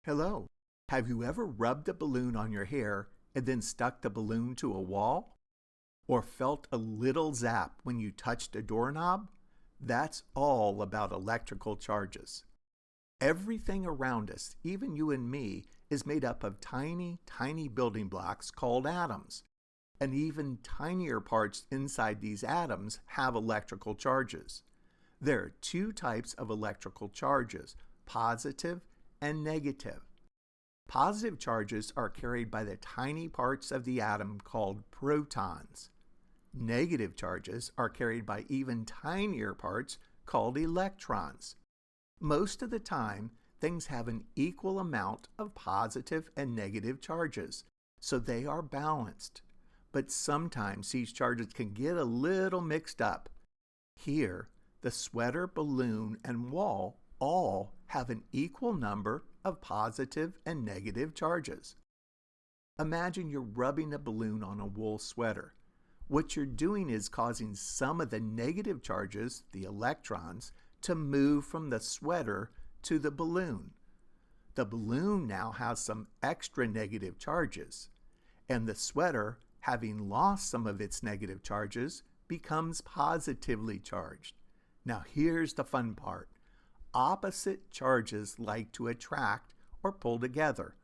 Hello. Have you ever rubbed a balloon on your hair and then stuck the balloon to a wall? Or felt a little zap when you touched a doorknob? That's all about electrical charges. Everything around us, even you and me, is made up of tiny, tiny building blocks called atoms. And even tinier parts inside these atoms have electrical charges. There are two types of electrical charges, positive and negative. Positive charges are carried by the tiny parts of the atom called protons. Negative charges are carried by even tinier parts called electrons. Most of the time, things have an equal amount of positive and negative charges, so they are balanced. But sometimes these charges can get a little mixed up. Here, the sweater, balloon, and wall all have an equal number of positive and negative charges. Imagine you're rubbing a balloon on a wool sweater. What you're doing is causing some of the negative charges, the electrons, to move from the sweater to the balloon. The balloon now has some extra negative charges, and the sweater, having lost some of its negative charges, becomes positively charged. Now here's the fun part. Opposite charges like to attract or pull together,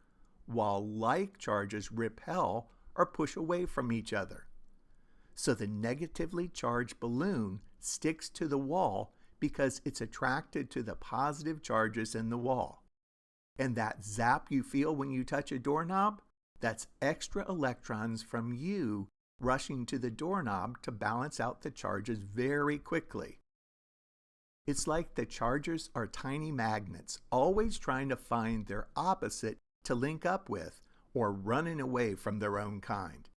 while like charges repel or push away from each other. So the negatively charged balloon sticks to the wall because it's attracted to the positive charges in the wall. And that zap you feel when you touch a doorknob, that's extra electrons from you rushing to the doorknob to balance out the charges very quickly. It's like the charges are tiny magnets, always trying to find their opposite to link up with or running away from their own kind.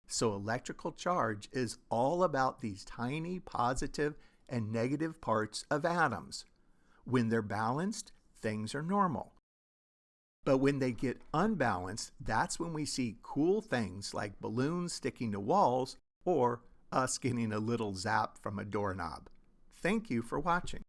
So electrical charge is all about these tiny positive and negative parts of atoms. When they're balanced, things are normal. But when they get unbalanced, that's when we see cool things like balloons sticking to walls or us getting a little zap from a doorknob. Thank you for watching.